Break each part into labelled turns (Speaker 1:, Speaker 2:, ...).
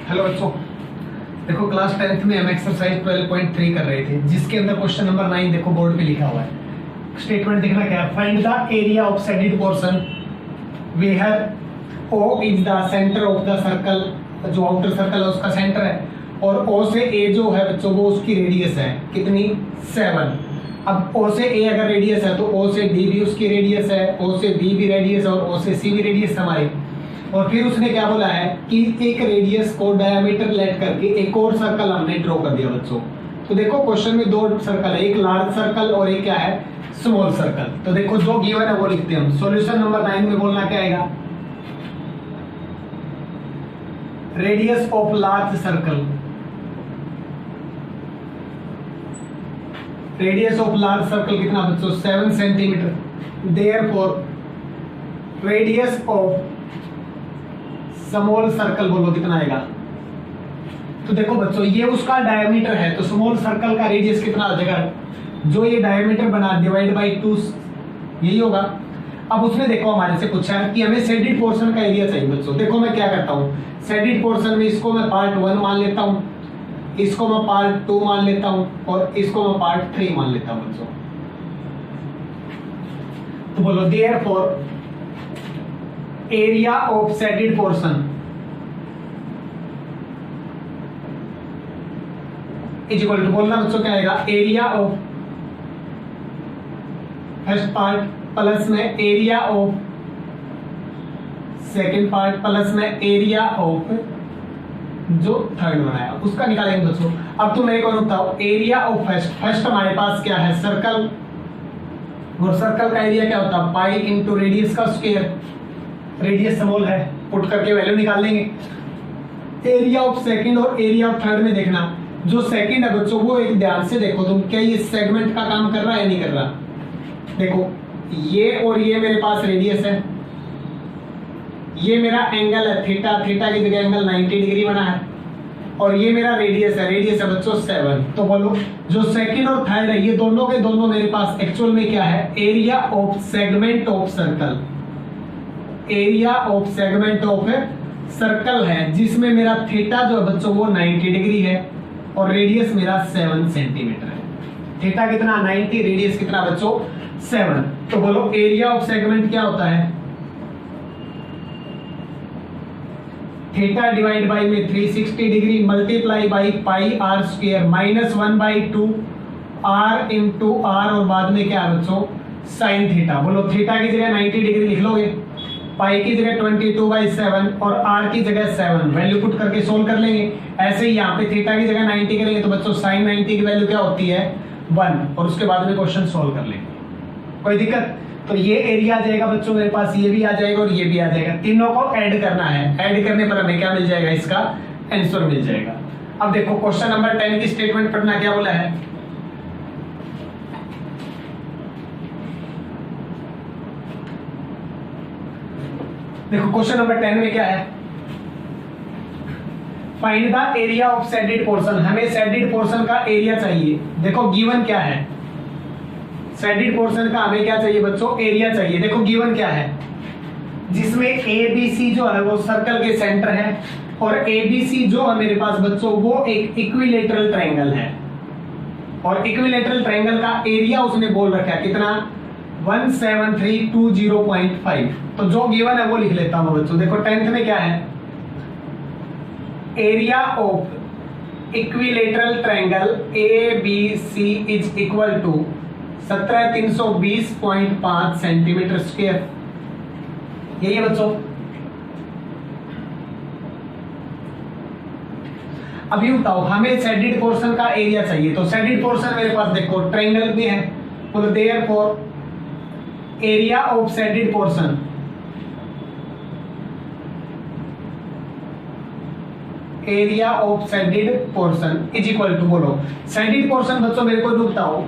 Speaker 1: Hello बच्चों, देखो class 10th में हम एक्सरसाइज 12.3 कर रहे थे, जिसके अंदर क्वेश्चन नंबर 9 देखो बोर्ड पे लिखा हुआ है। स्टेटमेंट देखना क्या है, find the area of shaded portion where O is the centre of the circle. जो आउटर सर्कल है उसका सेंटर है और O से A जो है बच्चों वो उसकी रेडियस है कितनी 7। अब O से A अगर रेडियस है तो O से D भी उसकी रेडियस है, O से B भी रेडियस है और O से C भी रेडियस हमारी। और फिर उसने क्या बोला है कि एक रेडियस को डायमीटर लेट करके एक और सर्कल हमने ड्रॉ कर दिया बच्चों। तो देखो क्वेश्चन में दो सर्कल है, एक लार्ज सर्कल और एक क्या है स्मॉल सर्कल। तो देखो जो गिवन है वो लिखते हैं हम। सॉल्यूशन नंबर 9 में बोलना क्या आएगा, radius of large circle, radius of large circle कितना बच्चों 7 centimetre. Therefore radius of small circle बोलो कितना आएगा। तो देखो बच्चों ये उसका डायमीटर है तो स्मॉल सर्कल का रेडियस कितना आ जाएगा, जो ये डायमीटर बना डिवाइड बाय 2 यही होगा। अब उसने देखो हमारे से पूछा है कि हमें शेडेड पोर्शन का एरिया चाहिए बच्चों। देखो मैं क्या करता हूँ, शेडेड पोर्शन में इसको मैं पार्ट 1 मान लेता हूँ, इसको मैं पार्ट 2 मान लेता हूँ और इसको मैं पार्ट 3 मान लेता हूँ बच्चों। तो बोलो therefore area of shaded portion is equal to बोलना बच्चों क्या आएगा, area of first part plus में area of second part plus में एरिया ऑफ जो थर्ड बनाया उसका निकालेंगे बच्चों। अब तुम मेरे को बताओ एरिया ऑफ फर्स्ट हमारे पास क्या है सर्कल, और सर्कल का एरिया क्या होता है पाई इंटू रेडियस का स्क्वायर। रेडियस स्मॉल है, पुट करके वैल्यू निकाल लेंगे। एरिया ऑफ सेकंड और एरिया ऑफ थर्ड में देखना, जो सेकंड है बच्चों वो एक ध्यान से देखो तुम, क्या ये सेगमेंट का काम कर रहा है या नहीं कर रहा। देखो ये और ये मेरे पास रेडियस है, ये मेरा एंगल है थीटा, थीटा की जगह एंगल 90 डिग्री बना है, और ये मेरा रेडियस है, रेडियस है बच्चों 7। तो बोलो जो सेकंड और थर्ड है ये दोनों के दोनों मेरे पास एक्चुअल में क्या है, area of segment of circle, area of segment of circle है, जिसमें मेरा थीटा जो है बच्चों वो 90 डिग्री है और रेडियस मेरा 7 सेंटीमीटर है। थीटा कितना 90, रेडियस कितना बच्चों 7। तो बोलो एरिया ऑफ सेगमेंट क्या होता है, थीटा डिवाइड बाई में 360 degree multiply by pi R square minus 1/2 R into R और बाद में क्या है बच्चों साइन थीटा। बोलो थीटा की जगह 90 डिग्री लिख लोगे, पाई की जगह 22/7 और आर की जगह 7, वैल्यू पुट करके सोल्व कर लेंगे। ऐसे ही यहाँ पे थीटा की जगह 90 करेंगे तो बच्चों साइन 90 की वैल्यू क्या होती है 1, और उसके बाद में क्वेश्चन सोल्व कर लेंगे, कोई दिक्कत। तो ये एरिया आ जाएगा बच्चों मेरे पास, ये भी आ जाएगा और ये भी आ जाएगा, तीनों को ऐड करना है। ऐड करने पर हमें क्या मिल जाएगा, इसका आंसर मिल जाएगा। अब देखो क्वेश्चन नंबर 10 की स्टेटमेंट पढ़ना क्या बोला है, देखो क्वेश्चन नंबर 10 में क्या है, find the area of shaded portion. हमें शेडेड पोर्शन का एरिया चाहिए। देखो गिवन क्या है, शेडेड पोर्शन का हमें क्या चाहिए बच्चों, एरिया चाहिए। देखो गिवन क्या है, जिसमें ABC जो है वो सर्कल के सेंटर है और ABC जो है मेरे पास बच्चों वो एक इक्विलेटरल ट्रायंगल है, और इक्विलेटरल ट्रायंगल का एरिया उसने बोल रखा है कितना 17320.5। तो जो गिवन है वो लिख लेता हूं बच्चों। देखो 10th में क्या है, area of equilateral triangle ABC is equal to 17320.5 centimetre square, यही है बच्चों। अभी बताओ हमें शेडेड पोर्शन का एरिया चाहिए, तो शेडेड पोर्शन मेरे पास देखो ट्रायंगल में है, तो therefore area of shaded portion area of shaded portion is equal to बोलो शेडेड पोर्शन बच्चों मेरे को बताओ,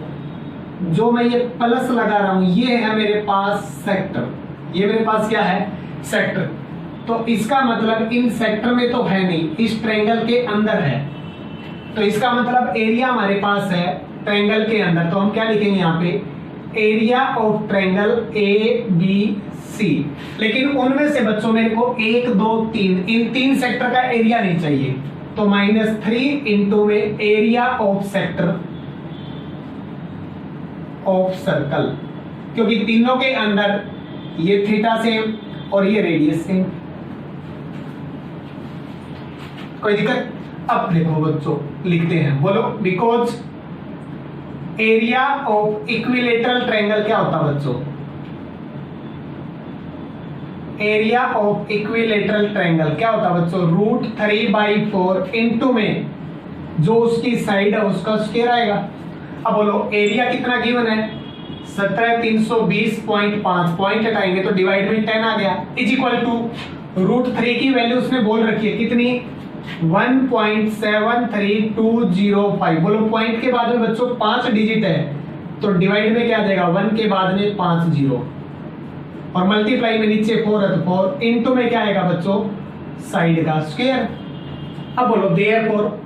Speaker 1: जो मैं ये प्लस लगा रहा हूं ये है मेरे पास सेक्टर, ये मेरे पास क्या है सेक्टर। तो इसका मतलब इन सेक्टर में तो है नहीं, इस ट्रायंगल के अंदर है, तो इसका मतलब एरिया हमारे पास है ट्रायंगल के अंदर। तो हम क्या लिखेंगे यहाँ पे एरिया ऑफ ट्रायंगल ABC, लेकिन उनमें से बच्चों मेरे को 1 2 3 इन 3 सेक्टर का एरिया नहीं चाहिए, तो -3 इंटू में area of sector of circle, क्योंकि तीनों के अंदर ये थीटा सेम और ये रेडियस सेम। कोई दिक्कत? अब देखो बच्चों लिखते हैं, बोलो because area of equilateral triangle क्या होता है बच्चों? एरिया ऑफ इक्विलेटरल ट्रायंगल क्या होता है बच्चों? √3/4 इंटू में जो उसकी साइड है उसका स्क्वायर आएगा। अब बोलो एरिया कितना गिवन है? 17,320.5, पॉइंट हटाएंगे तो डिवाइड में 10 आ गया, इज इक्वल टू √3 की वैल्यू उसने बोल रखी है कितनी? 1.73205। बोलो पॉइंट के बाद में बच्चों 5 डिजिट है तो डिवाइड में क्या देगा? 1 के बाद में 5 जीरो और मल्टीप्लाई में नीचे 4 है तो 4 इंटू में क्या आएगा बच्चों? साइड का स्क्वायर। अब बोलो देयरफॉर,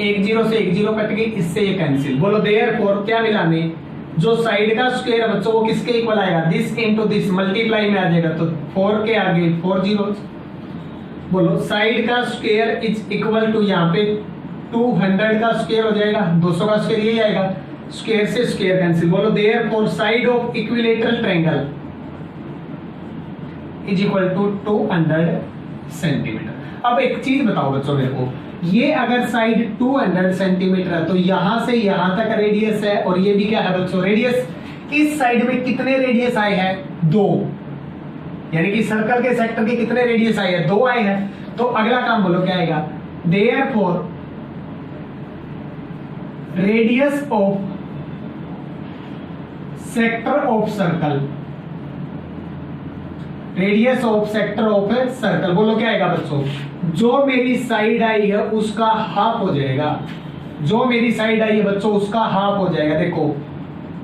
Speaker 1: एक जीरो से एक जीरो कट गई, इससे ये कैंसिल। बोलो देयरफॉर क्या मिला हमें? जो साइड का स्क्वायर है बच्चों वो किसके इक्वल आएगा? दिस इंटू दिस, मल्टीप्लाई में आ जाएगा तो 4 के आगे 4 जीरो। बोलो साइड का स्क्वायर इज इक्वल टू, यहाँ पे 200 का स्क्वायर हो जाएगा, 200 का स्क्वायर यही आएगा, स्क्वायर से स्क्वायर कैंसिल। बोलो therefore side of equilateral triangle is equal to 200 centimetre. अब एक चीज बताओ बच्चों मेरे को, ये अगर साइड 200 सेंटीमीटर है तो यहां से यहां तक रेडियस है और ये भी क्या है बच्चों? रेडियस। इस साइड में कितने रेडियस आए हैं? 2, यानी कि सर्कल के सेक्टर के कितने रेडियस आए हैं? 2 आए हैं। तो अगला काम बोलो क्या आएगा? Therefore radius of sector of circle, radius of sector of circle, बोलो क्या आएगा बच्चों? जो मेरी साइड आई है उसका हाफ हो जाएगा, जो मेरी साइड आई है बच्चों उसका हाफ हो जाएगा। देखो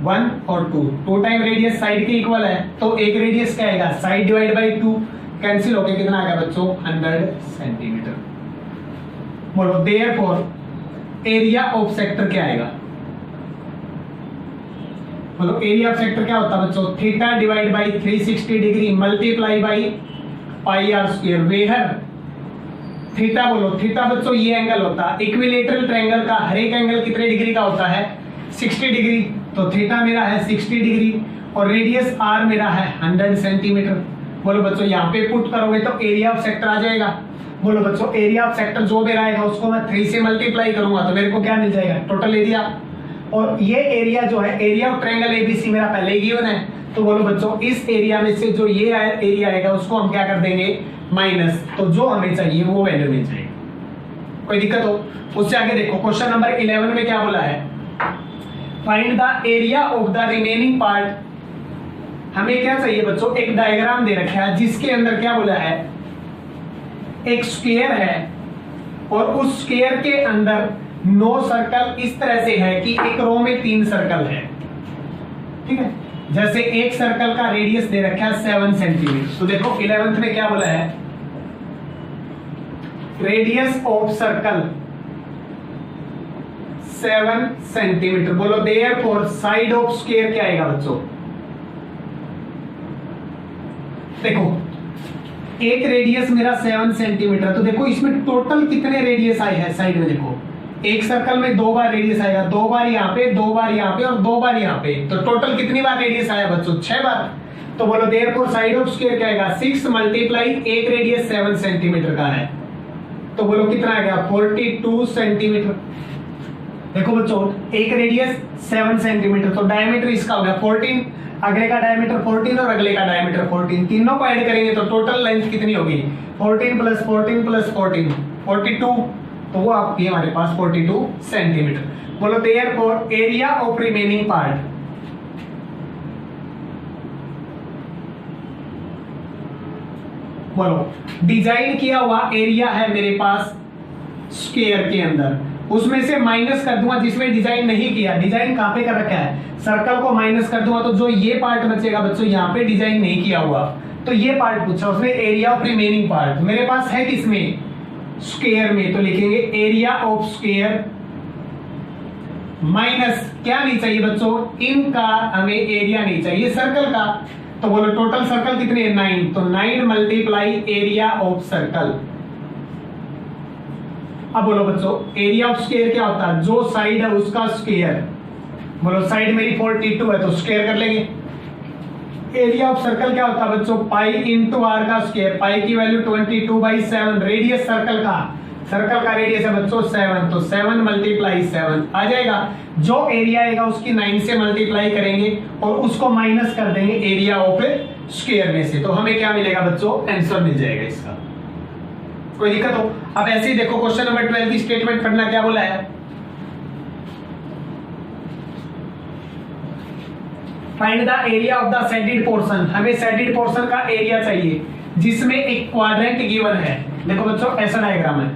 Speaker 1: 1 और 2 टाइम रेडियस साइड के इक्वल है तो एक रेडियस क्या आएगा? साइड डिवाइड बाई 2, कैंसिल होके कितना आ गया बच्चों? 100 सेंटीमीटर। बोलो देयरफॉर एरिया ऑफ सेक्टर क्या आएगा? बोलो एरिया ऑफ सेक्टर क्या होता है बच्चों? Theta divide by 360 degree multiply by pi R square, where theta. बोलो थीटा बच्चों ये एंगल होता है, इक्विलेटरल ट्रायंगल का हर एक एंगल कितने डिग्री का होता है? 60 डिग्री। तो थीटा मेरा है 60 डिग्री और रेडियस आर मेरा है 100 सेंटीमीटर। बोलो बच्चों यहाँ पे पुट करोगे तो एरिया ऑफ सेक्टर आ जाएगा। बोलो बच्चों एरिया ऑफ सेक्टर जो मेरा आएगा उसको मैं 3 से मल्टीप्लाई करूंगा तो मेरे को क्या मिल जाएगा? Total area. और ये एरिया जो है एरिया ऑफ ट्रायंगल एबीसी मेरा पहले ही गिवन है, तो बोलो बच्चों इस एरिया में से जो ये एरिया आएगा उसको हम क्या कर देंगे? माइनस, तो जो हमें चाहिए वो वैल्यू मिल जाएगी। कोई दिक्कत हो? उससे आगे देखो क्वेश्चन नंबर 11 में क्या बोला है? Find the area of the remaining part. हमें क्या चाहिए बच्चों? एक डायग्राम दे रखा है जिसके अंदर क्या बोला है? एक स्क्वायर है और उस स्क्वायर के अंदर 9 सर्कल इस तरह से है कि एक रो में 3 सर्कल है, ठीक है। जैसे एक सर्कल का रेडियस दे रखा है 7 सेंटीमीटर, तो देखो 11th में क्या बोला है? Radius of circle 7 centimetre. बोलो देयरफॉर साइड ऑफ स्क्वायर क्या आएगा बच्चों? देखो एक रेडियस मेरा 7 सेंटीमीटर, तो देखो इसमें टोटल कितने रेडियस आए हैं साइड में? देखो एक सर्कल में 2 बार रेडियस आएगा, 2 बार यहाँ पे, 2 बार यहाँ पे और 2 बार यहाँ पे, तो टोटल कितनी बार रेडियस आया बच्चों? 6 बार। तो बोलो देयरफॉर साइड ऑफ स्क्वायर क्या आएगा? 6 मल्टीप्लाई एक रेडियस 7 सेंटीमीटर का है, तो बोलो कितना आ गया? 42 सेंटीमीटर। देखो बच्चों एक रेडियस 7 सेंटीमीटर, तो डायमीटर इसका हो गया 14, अगले का डायमीटर 14 और अगले का डायमीटर 14, तीनों को ऐड करेंगे तो टोटल लेंथ कितनी होगी? 14 प्लस 14 प्लस 14 42, तो वो आपकी हमारे पास 42 सेंटीमीटर। बोलो therefore area of remaining part, बोलो डिजाइन किया हुआ एरिया है मेरे पास स्क्वायर के अंदर, उसमें से माइनस कर दूंगा जिसमें डिजाइन नहीं किया। डिजाइन कहां पे कर रखा है? सर्कल को माइनस कर दूंगा तो जो ये पार्ट बचेगा बच्चों यहाँ पे डिजाइन नहीं किया हुआ, तो ये पार्ट पूछा उसने एरिया ऑफ रिमेनिंग पार्ट। मेरे पास है किसमें? स्क्वायर में, तो लिखेंगे एरिया ऑफ स्क्वायर माइनस क्या नहीं चाहिए बच्चों, इनका हमें एरिया नहीं चाहिए सर्कल का। तो बोलो टोटल सर्कल कितने हैं 9, तो 9 मल्टीप्लाई एरिया ऑफ सर्कल। अब बोलो बच्चों एरिया ऑफ स्क्वायर क्या होता है, जो साइड है उसका स्क्वायर। बोलो साइड मेरी 42 है तो स्क्वायर कर लेंगे। एरिया ऑफ सर्कल क्या होता है बच्चों, पाई इंटू आर का स्क्वायर। पाई की वैल्यू 22/7। रेडियस सर्कल का रेडियस है बच्चों 7, तो 7 मल्टीप्लाई 7 आ जाएगा। जो एरिया आएगा उसकी 9 से मल्टीप्लाई करेंगे और उसको माइनस कर देंगे एरिया ऑफ स्क्वायर में से, तो हमें क्या मिलेगा बच्चों, आंसर मिल जाएगा इसका। कोई दिक्कत हो? अब ऐसे ही देखो क्वेश्चन नंबर 12 की स्टेटमेंट पढ़ना, क्या बोला है, find the area of the shaded portion. हमें शेडेड पोर्शन का एरिया चाहिए जिसमें एक क्वाड्रेंट गिवन है। देखो बच्चों ऐसा डायग्राम है,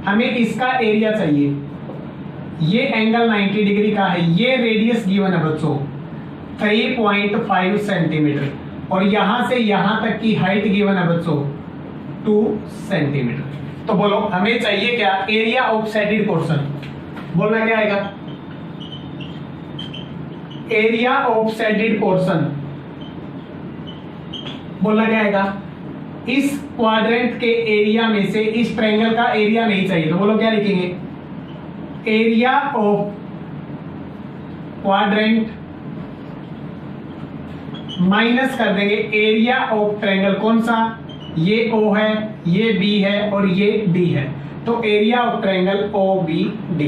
Speaker 1: हमें इसका एरिया चाहिए। ये एंगल 90 डिग्री का है, ये रेडियस गिवन है बच्चों 3.5 सेंटीमीटर, और यहां से यहां तक की हाइट गिवन है बच्चों 2 सेंटीमीटर। तो बोलो हमें चाहिए क्या, एरिया ऑफ शेडेड पोर्शन। बोलना क्या आएगा, एरिया ऑफ शेडेड पोर्शन। बोलना क्या आएगा, इस क्वाड्रेंट के एरिया में से इस ट्रायंगल का एरिया नहीं चाहिए, तो बोलो क्या लिखेंगे, एरिया ऑफ क्वाड्रेंट माइनस कर देंगे एरिया ऑफ ट्रायंगल। कौन सा, ये O है, ये B है और ये D है, तो एरिया ऑफ ट्रायंगल OBD।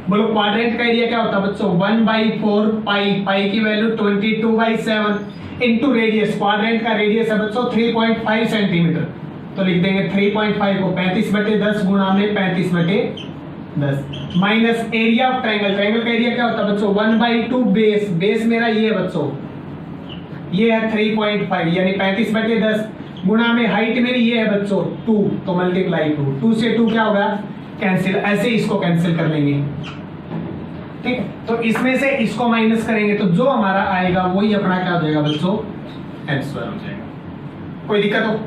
Speaker 1: बोलो क्वाड्रेंट का एरिया क्या होता है बच्चों, 1/4 पाई। पाई की वैल्यू 22/7 इंटू रेडियस। क्वाड्रेंट का रेडियस है बच्चों 3.5 सेंटीमीटर, तो लिख देंगे 3.5 को 35/10 गुणा में 35/10 minus area of triangle. Triangle का एरिया क्या होता है बच्चों 1/2 बेस। बेस मेरा ये है बच्चों, ये है 3.5 यानी 35/10 गुणा में हाइट मेरी ये है बच्चों 2, तो मल्टीप्लाई 2 से 2 क्या होगा, कैंसिल। ऐसे इसको कैंसिल कर लेंगे, ठीक। तो इसमें से इसको माइनस करेंगे तो जो हमारा आएगा वही अपना क्या हो जाएगा बच्चों, आंसर हो जाएगा। कोई दिक्कत हो?